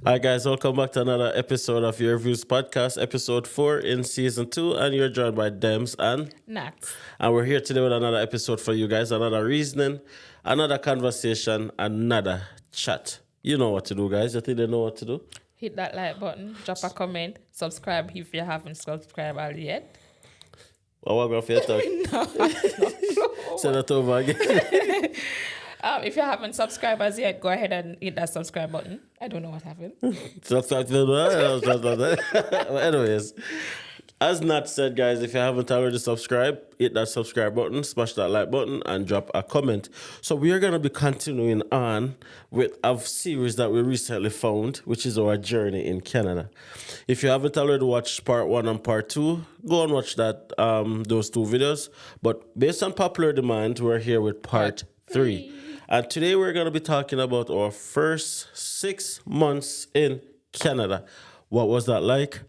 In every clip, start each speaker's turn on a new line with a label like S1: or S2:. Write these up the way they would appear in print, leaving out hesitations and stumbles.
S1: Hi guys, welcome back to another episode of Your Views Podcast, episode 4 in season 2, and you're joined by Dems
S2: Nats.
S1: and we're here today with another episode for you guys, another reasoning, another conversation, another chat. You know what to do, guys. You think they know what to do?
S2: Hit that like button, drop a comment, subscribe if you haven't subscribed yet.
S1: Well, what about your talk? Say that over again.
S2: If you haven't subscribed as yet, go ahead and hit that subscribe button. I don't know what happened.
S1: Anyways, as Nat said, guys, if you haven't already subscribed, hit that subscribe button, smash that like button, and drop a comment. So we are going to be continuing on with a series that we recently found, which is our journey in Canada. If you haven't already watched part 1 and part 2, go and watch that those 2 videos. But based on popular demand, we're here with part 3. And today we're going to be talking about our first 6 months in Canada. What was that like?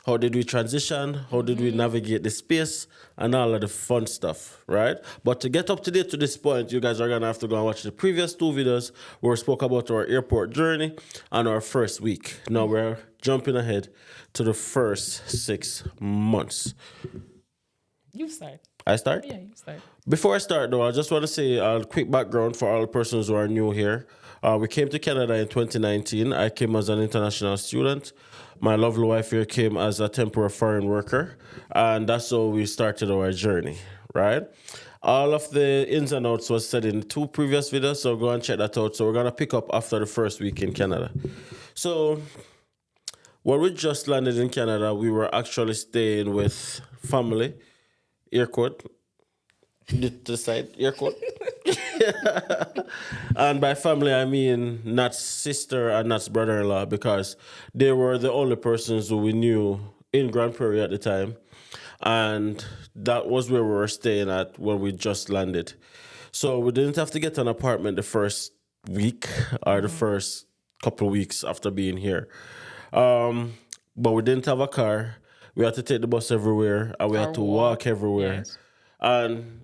S1: How did we transition? How did we navigate the space? And all of the fun stuff, right? But to get up to date to this point, you guys are going to have to go and watch the previous 2 videos where we spoke about our airport journey and our first week. Now we're jumping ahead to the first 6 months.
S2: You start.
S1: I start?
S2: Yeah, you start.
S1: Before I start, though, I just want to say a quick background for all the persons who are new here. We came to Canada in 2019. I came as an international student. My lovely wife here came as a temporary foreign worker. And that's how we started our journey, right? All of the ins and outs was said in 2 previous videos, so go and check that out. So we're going to pick up after the first week in Canada. So when we just landed in Canada, we were actually staying with family. Air quote. To the side, air quote. And by family, I mean Nat's sister and Nat's brother-in-law, because they were the only persons who we knew in Grand Prairie at the time. And that was where we were staying at when we just landed. So we didn't have to get an apartment the first week or the first couple of weeks after being here. But we didn't have a car. We had to take the bus everywhere, and we had to walk everywhere.
S2: Yes.
S1: And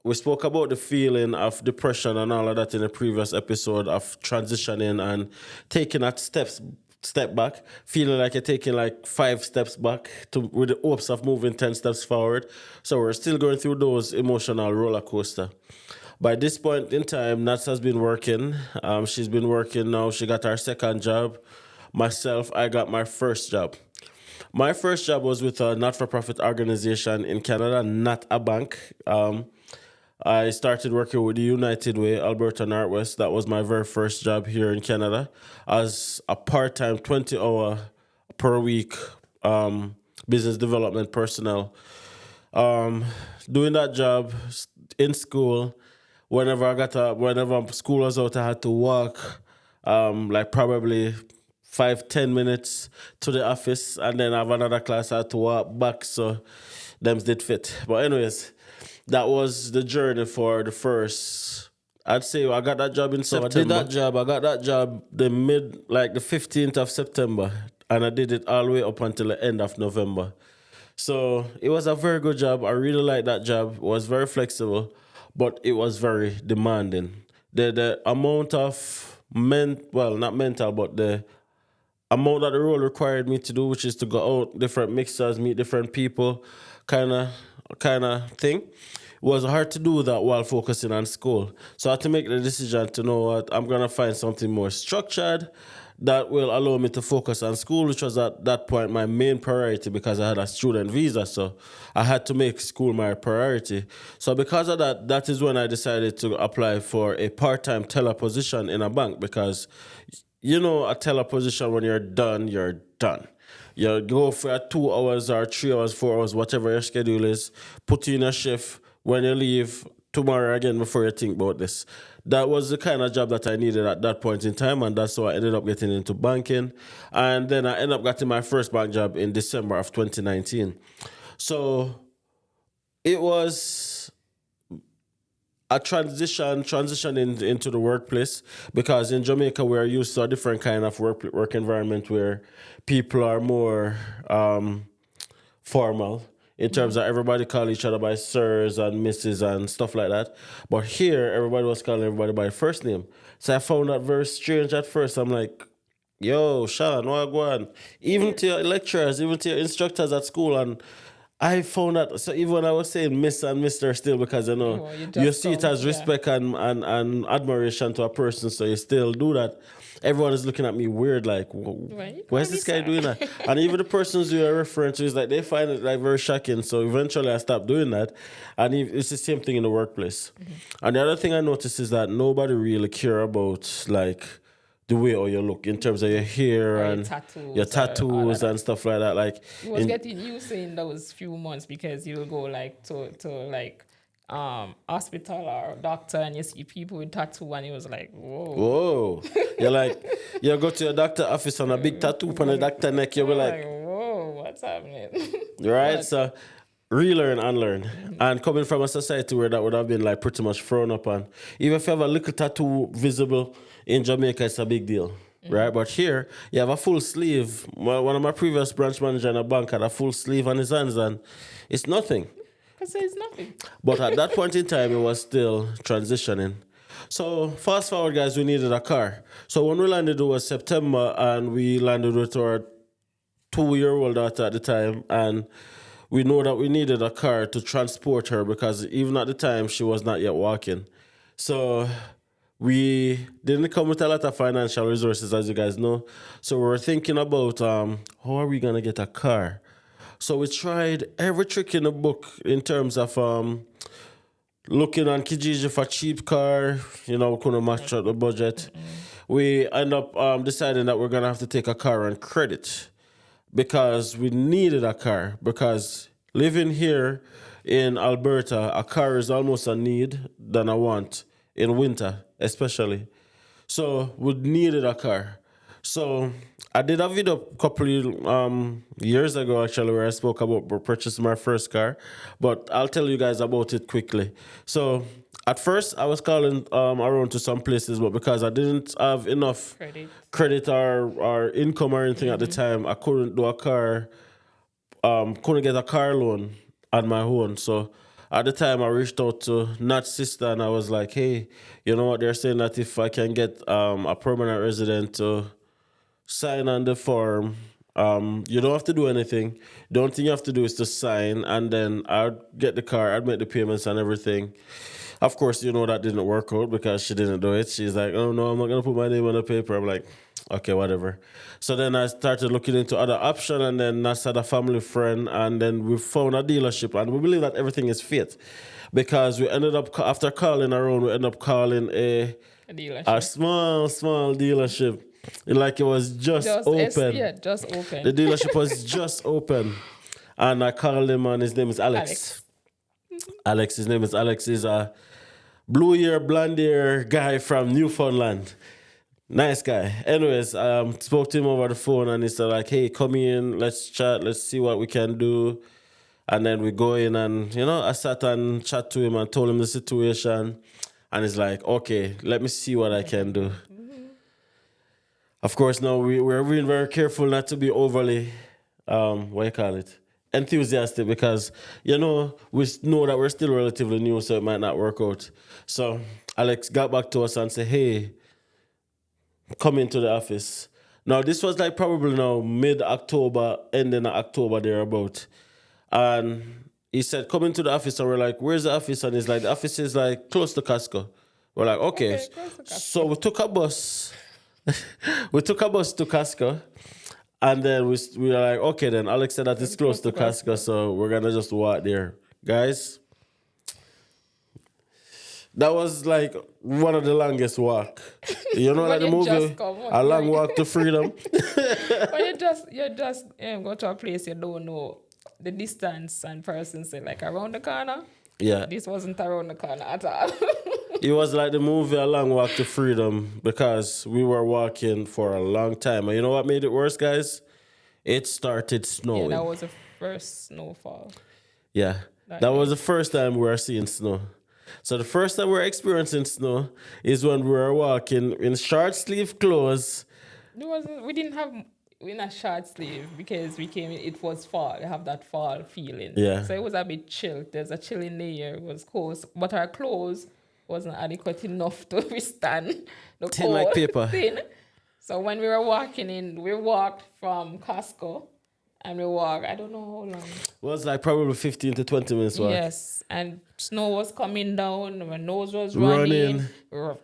S1: we spoke about the feeling of depression and all of that in the previous episode of transitioning and taking that step back, feeling like you're taking like 5 steps back with the hopes of moving 10 steps forward. So we're still going through those emotional roller coaster. By this point in time, Nats has been working. She's been working now. She got her second job. Myself, I got my first job. My first job was with a not-for-profit organization in Canada, not a bank. I started working with the United Way, Alberta Northwest. That was my very first job here in Canada as a part-time 20-hour per week business development personnel. Doing that job in school, whenever school was out, I had to walk like probably 5-10 minutes to the office, and then I have another class I had to walk back, so them did fit. But anyways, that was the journey for the first. I'd say I got that job in September. I got that job the 15th of September, and I did it all the way up until the end of November. So it was a very good job. I really liked that job. It was very flexible, but it was very demanding. The amount of not mental, but the amount that the role required me to do, which is to go out, different mixers, meet different people, kind of thing, was hard to do that while focusing on school. So I had to make the decision to know what I'm going to find something more structured that will allow me to focus on school, which was at that point my main priority because I had a student visa. So I had to make school my priority. So because of that, that is when I decided to apply for a part-time teller position in a bank, because you know, a teller position, when you're done, you're done. You go for 2 hours or 3 hours, 4 hours, whatever your schedule is, put you in a shift. When you leave, tomorrow again before you think about this. That was the kind of job that I needed at that point in time, and that's how I ended up getting into banking. And then I ended up getting my first bank job in December of 2019. So it was a transition into the workplace, because in Jamaica we're used to a different kind of work environment where people are more formal in terms of everybody call each other by sirs and misses and stuff like that. But here everybody was calling everybody by first name. So I found that very strange at first. I'm like, Yo, Sean, what go on? Even to your lecturers, even to your instructors at school, and I found that. So even when I was saying Miss and Mister still, because
S2: Oh, you
S1: you
S2: just
S1: see it
S2: come.
S1: as
S2: Yeah.
S1: respect and admiration to a person, so you still do that. Everyone is looking at me weird, like,
S2: Well, you
S1: why is
S2: call me
S1: this guy
S2: sir.
S1: doing that? And even the persons you are referring to is like they find it like very shocking. So eventually I stopped doing that, and it's the same thing in the workplace. And the other thing I noticed is that nobody really care about like the way or you look in terms of your hair
S2: Or your
S1: and your
S2: tattoos or all of
S1: tattoos
S2: that.
S1: and stuff like that. Like
S2: You was
S1: in
S2: getting used to in those few months because you'll go like to like hospital or doctor and you see people with tattoo and it was like, whoa.
S1: whoa, you're like you go to your doctor office on a big tattoo on the doctor neck. You'll be
S2: I'm like,
S1: like,
S2: whoa, what's happening?
S1: right?
S2: But
S1: So relearn, unlearn. And coming from a society where that would have been like pretty much frowned upon. Even if you have a little tattoo visible in Jamaica, it's a big deal. Right, but here you have a full sleeve. One of my previous branch manager in a bank had a full sleeve on his hands, and it's nothing.
S2: because there's nothing.
S1: But at that point in time, it was still transitioning. So fast forward, guys, we needed a car. So when we landed, it was September, and we landed with our 2-year-old daughter at the time, and we know that we needed a car to transport her because even at the time she was not yet walking. So we didn't come with a lot of financial resources, as you guys know. So we were thinking about how are we gonna get a car. So we tried every trick in the book in terms of looking on Kijiji for cheap car. You know, we couldn't match up the budget. We end up deciding that we're gonna have to take a car on credit because we needed a car. Because living here in Alberta, a car is almost a need than a want in winter, especially. So we needed a car. So I did a video a couple of years ago actually where I spoke about purchasing my first car, but I'll tell you guys about it quickly. So at first I was calling around to some places, but because I didn't have enough
S2: Credit.
S1: credit or income or anything at the time, I couldn't do a car, couldn't get a car loan on my own. So at the time, I reached out to Nat's sister and I was like, hey, you know what? They're saying that if I can get a permanent resident to sign on the form, you don't have to do anything. The only thing you have to do is to sign, and then I'd get the car, I'd make the payments and everything. Of course, you know that didn't work out because she didn't do it. She's like, oh no, I'm not gonna put my name on the paper. I'm like, okay, whatever. So then I started looking into other options, and then I had a family friend, and then we found a dealership, and we believe that everything is fit because we ended up after calling around, we ended up calling
S2: A
S1: a
S2: dealership.
S1: small dealership. Like it was just open.
S2: Just open.
S1: The dealership was just open. And I called him and his name is Alex. Alex, his name is Alex. He's a blue hair, blonde hair guy from Newfoundland. Nice guy. Anyways, spoke to him over the phone and he said like, hey, come in, let's chat, let's see what we can do. And then we go in and, I sat and chat to him and told him the situation. And he's like, okay, let me see what I can do. Of course, now we're being very careful not to be overly, what you call it, enthusiastic because, we know that we're still relatively new, so it might not work out. So Alex got back to us and said, hey, come into the office. Now, this was like probably now mid-October, ending of October thereabout. And he said, come into the office. And we're like, where's the office? And he's like, the office is like close to Costco. We're like, okay.
S2: Close to Costco.
S1: So we took a bus. We took a bus to Costco. And then we were like, okay, then Alex said that it's close to Costco. So we're going to just walk there. Guys, that was like one of the longest walk. You know, like the movie, A Long Walk to Freedom.
S2: But you just go to a place you don't know the distance and person say like around the corner.
S1: Yeah.
S2: This wasn't around the corner at all.
S1: It was like the movie A Long Walk to Freedom because we were walking for a long time. And you know what made it worse, guys? It started snowing.
S2: Yeah, that was the first snowfall.
S1: Yeah. That was the first time we were seeing snow. So the first time we're experiencing snow is when we were walking in short sleeve clothes.
S2: We didn't have in a short sleeve because we came in, it was fall. We have that fall feeling.
S1: Yeah.
S2: So it was a bit chill. There's a chill in the air. It was cold. But our clothes wasn't adequate enough to withstand the
S1: Thin
S2: cold.
S1: like paper.
S2: Thin. So when we were walking in, we walked from Costco and we walked, I don't know how long.
S1: It was like probably 15 to 20 minutes walk.
S2: Yes, and snow was coming down, my nose was
S1: Running.
S2: running, we were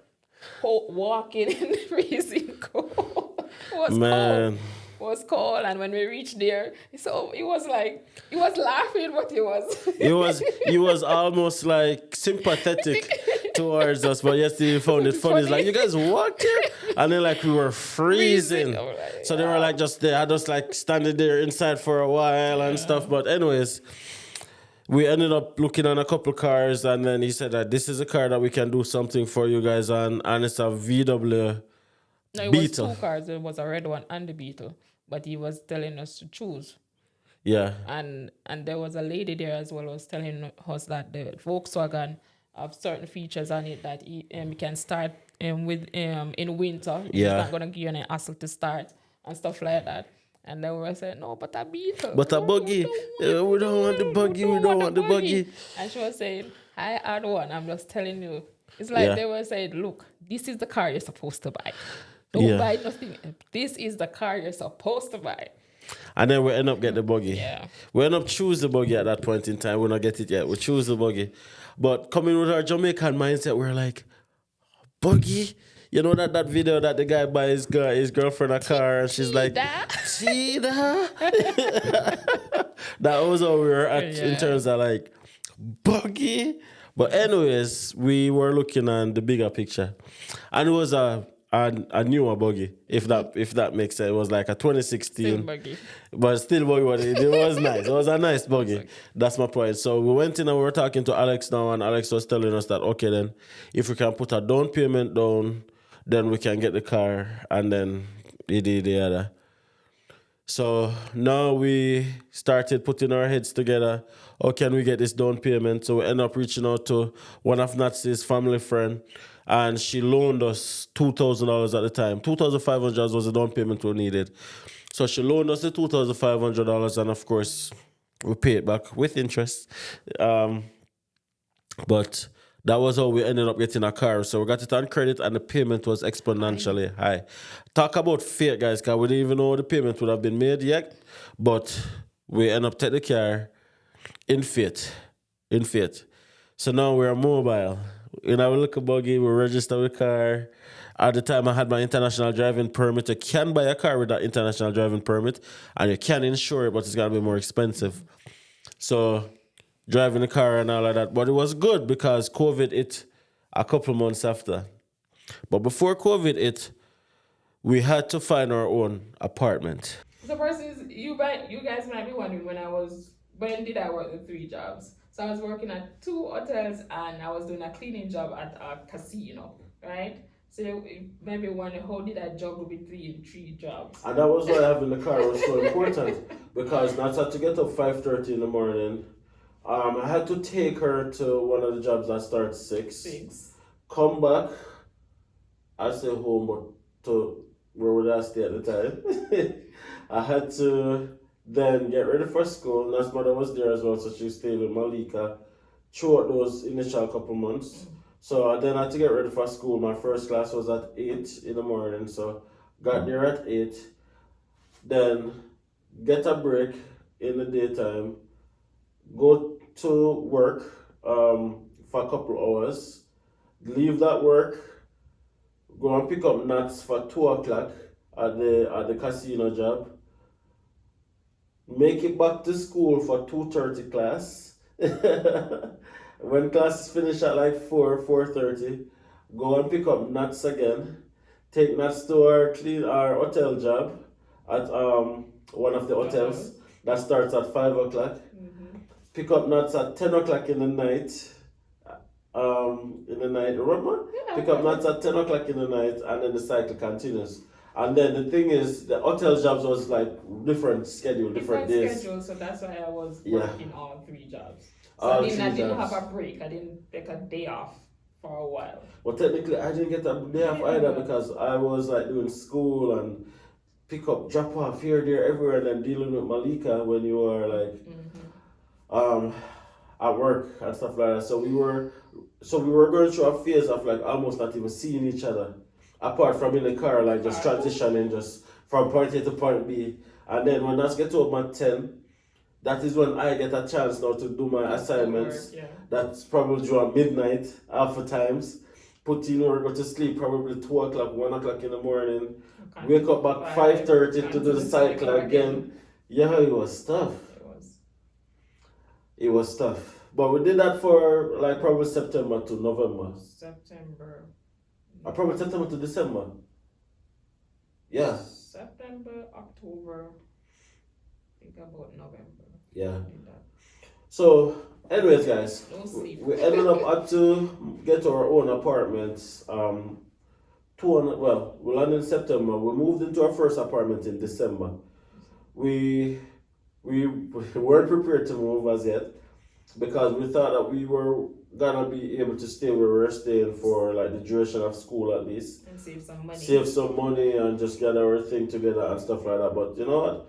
S2: walking in the freezing cold. It was cold.
S1: Man.
S2: It was cold, and when we reached there, so it was like he was laughing, but he was
S1: He was almost like sympathetic towards us, but yesterday he found it funny. It's like, you guys walked here? And then like we were freezing.
S2: I was like,
S1: So they were like just there, I just like standing there inside for a while and stuff. But anyways, we ended up looking on a couple cars, and then he said that this is a car that we can do something for you guys on, and it's a VW
S2: no, it
S1: Beetle.
S2: was 2 cars. There was a red one and the Beetle, but he was telling us to choose.
S1: Yeah.
S2: And there was a lady there as well who was telling us that the Volkswagen have certain features on it that you can start with in winter.
S1: Yeah.
S2: It's not gonna give you any hassle to start and stuff like that. And then we were saying, no, but a Beetle.
S1: But a buggy. We don't want the buggy. We don't want the buggy.
S2: And she was saying, I had one. I'm just telling you. It's like
S1: Yeah.
S2: they were saying, look, this is the car you're supposed to buy. Don't buy nothing. This is the car you're supposed to buy.
S1: And then we end up getting the buggy.
S2: Yeah.
S1: We end up choose the buggy at that point in time. We not get it yet. We choose the buggy. But coming with our Jamaican mindset, we're like, buggy? You know that video that the guy buys his girlfriend a car and she's like, see that? That was how we were at in terms of like, buggy? But anyways, we were looking on the bigger picture. And it was a newer buggy, if that makes sense. It was like a 2016.
S2: Still buggy.
S1: But still buggy. It was nice. It was a nice buggy. That's my point. So we went in and we were talking to Alex now, and Alex was telling us that, okay, then if we can put a down payment down, then we can get the car, and then the other. So now we started putting our heads together. How can we get this down payment? So we end up reaching out to one of Natsy's family friend, and she loaned us $2,000 at the time. $2,500 was the down payment we needed. So she loaned us the $2,500, and of course, we paid it back with interest. But that was how we ended up getting a car. So we got it on credit, and the payment was exponentially high. Talk about fate, guys, because we didn't even know the payment would have been made yet. But we end up taking the car in fate. So now we're mobile. In our little buggy, we register the car. At the time, I had my international driving permit. You can buy a car with that international driving permit, and you can insure it, but it's going to be more expensive. So driving the car and all of that. But it was good because COVID hit a couple months after. But before COVID hit, we had to find our own apartment.
S2: The person is you guys might be wondering when did I work the 3 jobs? So I was working at 2 hotels and I was doing a cleaning job at a casino, right? So you maybe wondering how did I juggle between 3 jobs?
S1: And that was why having the car was so important, because not had to get up 5:30 in the morning. I had to take her to one of the jobs that starts 6. Come back. I stay home, but to where would I stay at the time? I had to then get ready for school. Nas mother was there as well, so she stayed with Malika throughout those initial couple months. So I then had to get ready for school. My first class was at 8 in the morning, so got there at 8. Then get a break in the daytime, go to work for a couple hours, leave that work, go and pick up Nats for 2 o'clock at the casino job, make it back to school for 2:30 class. When class finish at like 4:30, go and pick up Nats again, take Nats to our hotel job at one of the hotels that starts at 5 o'clock. Pick up Nats at 10 o'clock in the night. Remember? Yeah, pick up Nats at 10 o'clock in the night, and then the cycle continues. And then the thing is, the hotel jobs was like different schedule, different days.
S2: Schedule, so that's why I was working all 3 jobs. So
S1: All
S2: I
S1: three
S2: didn't
S1: jobs.
S2: have a break. I didn't take a day off for a while.
S1: Well, technically, I didn't get a day off either, because I was like doing school and pick up, drop off here, there, everywhere, and then dealing with Malika when you are like at work and stuff like that. So we were going through a phase of like almost not even seeing each other. apart from in the car, like just
S2: Car.
S1: transitioning just from point A to point B. And then when I get home at 10, that is when I get a chance now to do my assignments.
S2: Homework, yeah.
S1: That's probably due at midnight, half the times. Put in or go to sleep probably 2 o'clock, 1 o'clock in the morning. Wake up back 5:30 to do the cycle again. Yeah, it was tough. It was tough. But we did that for like probably September to November.
S2: September.
S1: Probably September to December. Yeah.
S2: September, October. Think about November.
S1: Yeah. So, anyways, guys,
S2: No sleep.
S1: we ended up had to get our own apartments. We landed in September. We moved into our first apartment in December. We weren't prepared to move as yet because we thought that we were gonna be able to stay where we were staying for like the duration of school at least.
S2: And save some money.
S1: Save some money and just get our thing together and stuff like that. But you know what?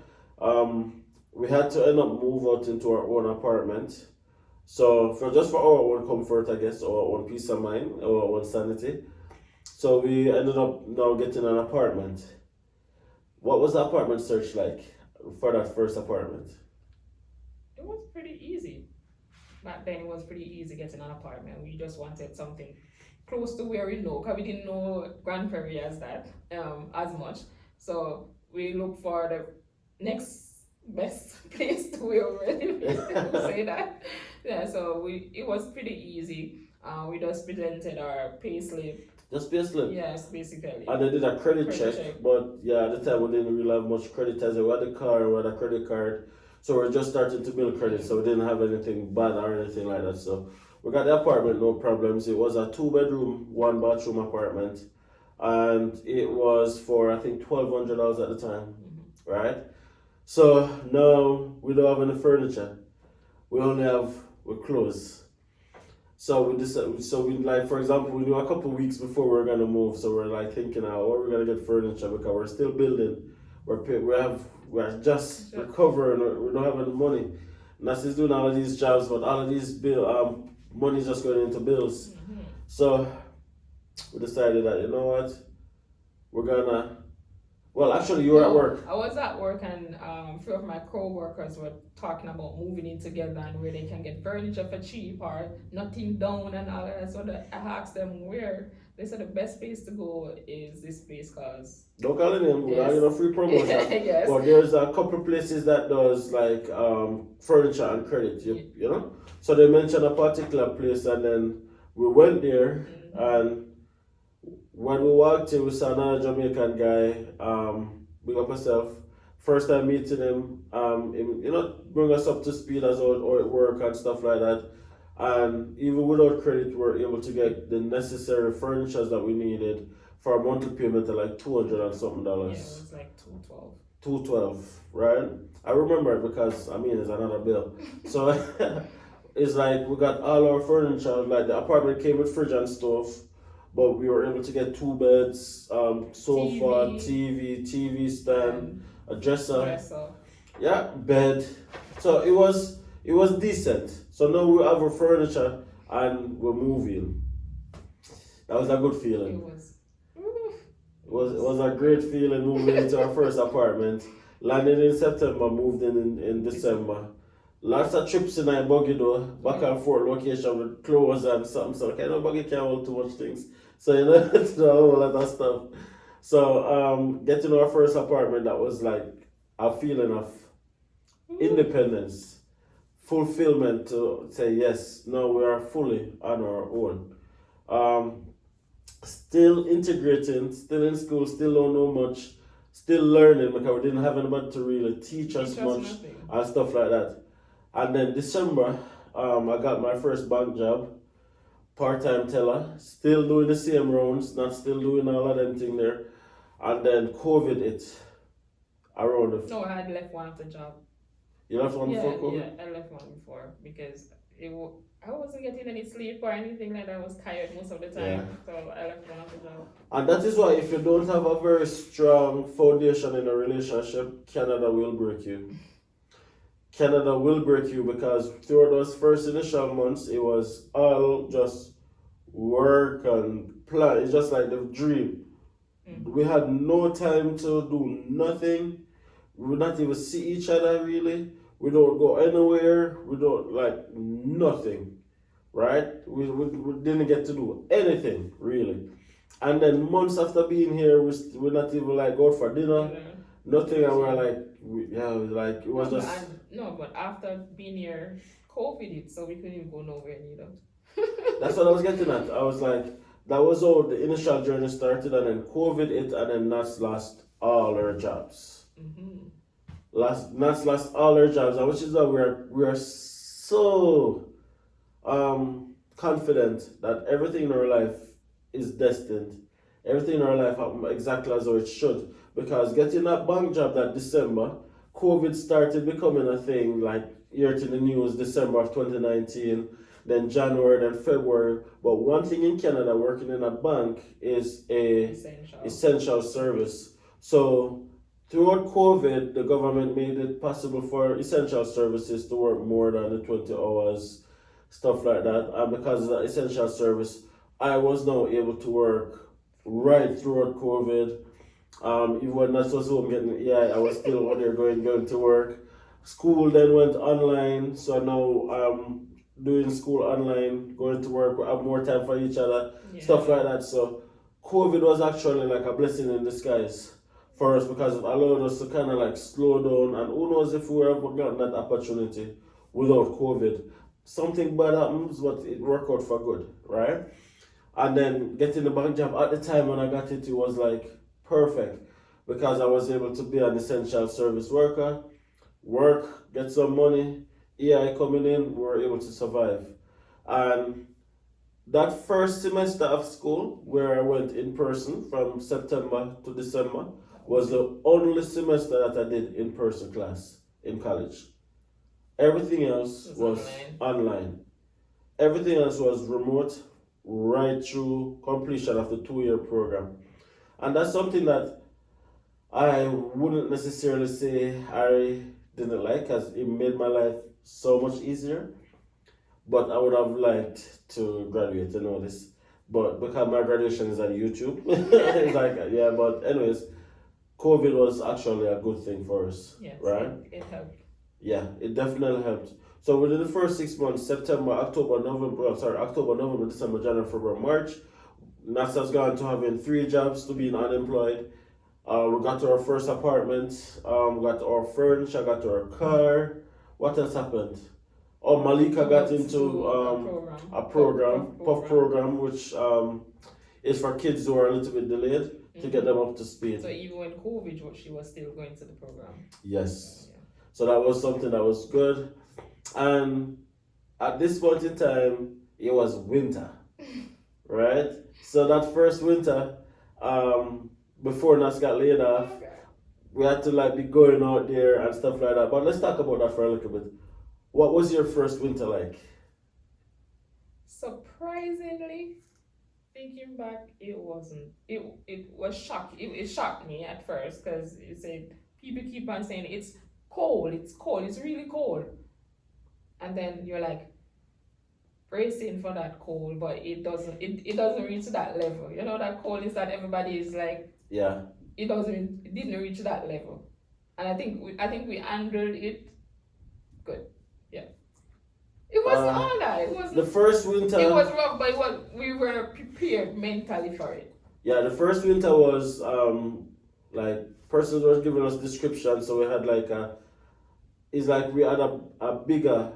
S1: We had to end up move out into our own apartment. So for our own comfort, I guess, our own peace of mind, our own sanity. So we ended up now getting an apartment. What was the apartment search like for that first apartment?
S2: It was pretty easy. Back then, it was pretty easy getting an apartment. We just wanted something close to where we know, because we didn't know Grand Prairie as much. So we looked for the next best place to where we really say that. Yeah, so it was pretty easy. We just presented our payslip.
S1: Just payslip?
S2: Yes, basically.
S1: And they did a credit check, but yeah, at the time we didn't really have much credit as we had a car, we had a credit card. So we're just starting to build credit, so we didn't have anything bad or anything like that. So we got the apartment, no problems. It was a 2-bedroom, 1-bathroom apartment, and it was for I think $1,200 at the time, right? So now we don't have any furniture. We only have clothes. So we decided, like, for example, we knew a couple of weeks before we were gonna move, so we're like thinking, how are we gonna get furniture because we're still building. We're just recovering. We don't have any money. Nas doing all of these jobs, but all of these money is just going into bills. So we decided that, you know what, we're gonna. Well, actually, you were at work.
S2: I was at work, and a few of my co-workers were talking about moving in together and where they can get furniture for cheap or nothing down and all that. So I asked them where. They said the best place to go is this place because...
S1: Don't call it name, we're not gonna free promotion.
S2: Yes.
S1: But there's a couple places that does like furniture and credit, you know? So they mentioned a particular place, and then we went there, and when we walked in, we saw another Jamaican guy, big up himself. First time meeting him, bring us up to speed as how it work and stuff like that. And even without credit, we were able to get the necessary furniture that we needed for a monthly payment of like $200 and something.
S2: Yeah, it was like $212.
S1: $212, right? I remember it because it's another bill. So it's like we got all our furniture. Like the apartment came with fridge and stove, but we were able to get 2 beds, sofa, TV stand, a dresser. Yeah, bed. So it was decent. So now we have our furniture and we're moving. That was a good feeling. It was a great feeling moving into our first apartment. Landed in September, moved in December. Lots of trips in our buggy though, back and forth location with clothes and something. So kind of buggy can't hold too much things. So it's a whole lot of stuff. So getting our first apartment, that was like a feeling of independence. Fulfillment to say yes, now we are fully on our own. Still integrating, still in school, still don't know much, still learning because we didn't have anybody to really teach us much and stuff like that. And then December, I got my first bank job, part-time teller, still doing the same rounds, not still doing all of them things there. And then COVID hit around
S2: No, I had left one of the job.
S1: You left one before COVID?
S2: Yeah, I left one before because I wasn't getting any sleep or anything like that. I was tired most of the time, so I left one of the job.
S1: And that is why if you don't have a very strong foundation in a relationship, Canada will break you. Canada will break you because through those first initial months, it was all just work and plan. It's just like the dream. We had no time to do nothing. We would not even see each other really. We don't go anywhere. We don't like nothing, right? We didn't get to do anything really. And then months after being here, we're not even like go out for dinner, nothing. And we're like, like it was just.
S2: But after being here, COVID hit, so we couldn't even go nowhere neither.
S1: That's what I was getting at. I was like, that was how the initial journey started, and then COVID hit, and then Nats lost all her jobs. Nats lost all her jobs, and which is why we are so confident that everything in our life is destined. Everything in our life happened exactly as how it should. Because getting that bank job that December, COVID started becoming a thing, like here to the news, December of 2019, then January, then February. But one thing in Canada, working in a bank is a essential service. So throughout COVID, the government made it possible for essential services to work more than the 20 hours, stuff like that. And because of the essential service, I was now able to work right throughout COVID. Even when I was home getting I was still out there going to work. School then went online, so now I'm doing school online, going to work. We have more time for each other, stuff like that. So COVID was actually like a blessing in disguise for us because it allowed us to kind of like slow down. And who knows if we would have gotten that opportunity without COVID. Something bad happens, but it worked out for good, right? And then getting the bank job at the time when I got it was like perfect because I was able to be an essential service worker, work, get some money, EI coming in, we were able to survive. And that first semester of school, where I went in person from September to December, was the only semester that I did in person class in college. Everything else was online. Everything else was remote right through completion of the 2-year program. And that's something that I wouldn't necessarily say I didn't like, because it made my life so much easier. But I would have liked to graduate and all this. But because my graduation is on YouTube, it's like, but anyways, COVID was actually a good thing for us, right?
S2: It helped.
S1: Yeah, it definitely helped. So within the first 6 months, October, November, December, January, February, March, NASA's gone to having 3 jobs to being unemployed. We got to our first apartment, we got our furniture, got to our car. What else happened? Oh, Malika got into a program, PUF program, which is for kids who are a little bit delayed to get them up to speed.
S2: So even when COVID, she was still going to the program.
S1: Yes. So that was something that was good. And at this point in time, it was winter, right? So that first winter, before Nas got laid off, we had to like be going out there and stuff like that. But let's talk about that for a little bit. What was your first winter like?
S2: Surprisingly, thinking back, it wasn't. It was shocked. It shocked me at first because it said people keep on saying it's cold, it's really cold. And then you're like bracing for that cold, but it doesn't reach that level. You know, that cold is that everybody is like, it didn't reach that level. And I think we handled it good. Yeah. It wasn't all that. It wasn't
S1: the first winter.
S2: It was rough, but we were prepared mentally for it.
S1: Yeah, the first winter was like persons were giving us descriptions, so we had like it's like we had a bigger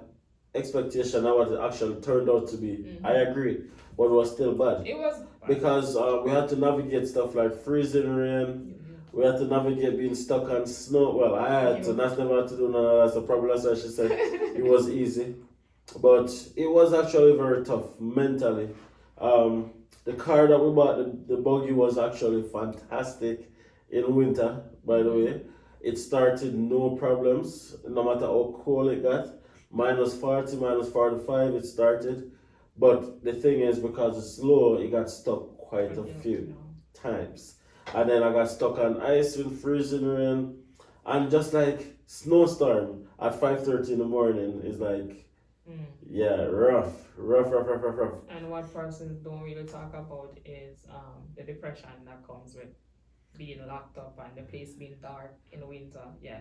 S1: expectation of what it actually turned out to be. I agree, but it was still bad.
S2: It was bad.
S1: Because we had to navigate stuff like freezing rain. We had to navigate being stuck on snow. Well, I had to. That's never had to do none of that. So probably that's why she said it was easy, but it was actually very tough mentally. The car that we bought, the buggy, was actually fantastic in winter. By the way, it started no problems, no matter how cold it got. -40, -45, it started. But the thing is, because it's slow, it got stuck quite a few times. And then I got stuck on ice with freezing rain. And just like snowstorm at 5:30 in the morning is like, rough.
S2: And what persons don't really talk about is the depression that comes with being locked up and the place being dark in the winter. Yeah,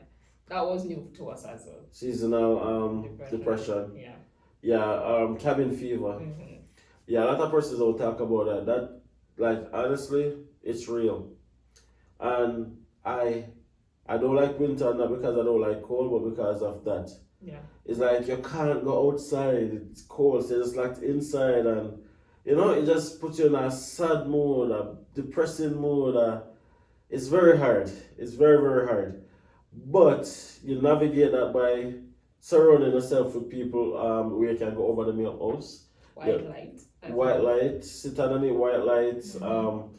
S2: that was new to us as well.
S1: Seasonal depression. Yeah, cabin fever.
S2: Mm-hmm.
S1: Yeah, a lot of persons don't talk about that. That, like, honestly, it's real. And I don't like winter, not because I don't like cold, but because of that.
S2: Yeah.
S1: It's like you can't go outside, it's cold, so you're just locked inside, and it just puts you in a sad mood, a depressing mood. It's very hard. It's very, very hard. But you navigate that by surrounding yourself with people where you can go over the milk house.
S2: White light.
S1: White light, sit underneath white light.
S2: Mm-hmm.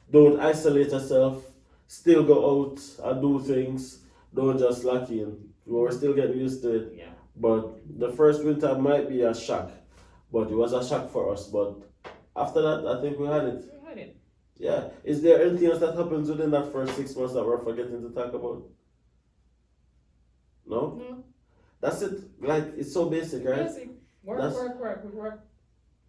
S1: Don't isolate yourself. Still go out and do things. Don't just lock in. We're still getting used to it.
S2: Yeah.
S1: But the first winter might be a shock. But it was a shock for us. But after that, I think we had it.
S2: We had it.
S1: Yeah. Is there anything else that happens within that first 6 months that we're forgetting to talk about? No?
S2: No.
S1: That's it. Like, it's so basic, right?
S2: Basic.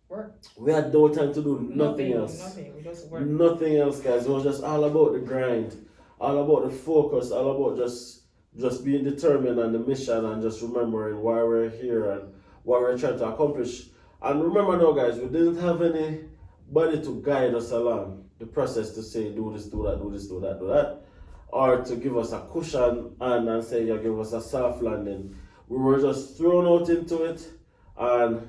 S2: Work.
S1: We had no time to do nothing else.
S2: Nothing. We just work.
S1: Nothing else, guys. It was just all about the grind, all about the focus, all about just being determined on the mission and just remembering why we're here and what we're trying to accomplish. And remember now, guys, we didn't have anybody to guide us along the process to say do this, do that, do this, do that, do that, or to give us a cushion and say you give us a soft landing. We were just thrown out into it, and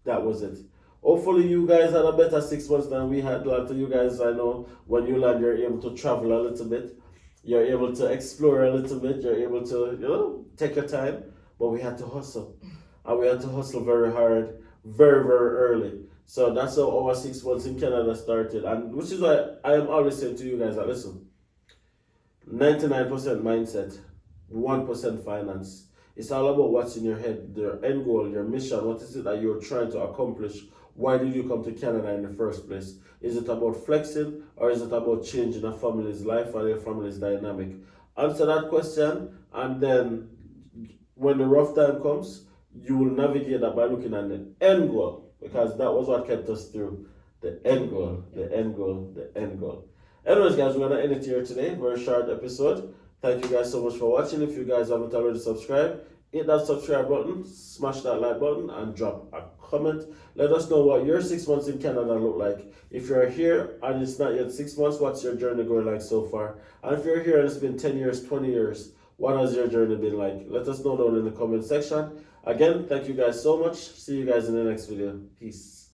S1: that was it. Hopefully you guys had a better 6 months than we had. Like, to you guys, I know when you land, you're able to travel a little bit. You're able to explore a little bit. You're able to, take your time. But we had to hustle. And we had to hustle very hard, very, very early. So that's how our 6 months in Canada started. And which is why I am always saying to you guys that, listen, 99% mindset, 1% finance. It's all about what's in your head, your end goal, your mission. What is it that you're trying to accomplish? Why did you come to Canada in the first place? Is it about flexing, or is it about changing a family's life or a family's dynamic? Answer that question, and then when the rough time comes, you will navigate that by looking at the end goal, because that was what kept us through. The end goal, the end goal, the end goal. Anyways, guys, we're going to end it here today. Very short episode. Thank you guys so much for watching. If you guys haven't already subscribed, hit that subscribe button, smash that like button, and drop a comment. Let us know what your 6 months in Canada look like. If you're here and it's not yet 6 months, what's your journey going like so far? And if you're here and it's been 10 years, 20 years, what has your journey been like? Let us know down in the comment section. Again, thank you guys so much. See you guys in the next video. Peace.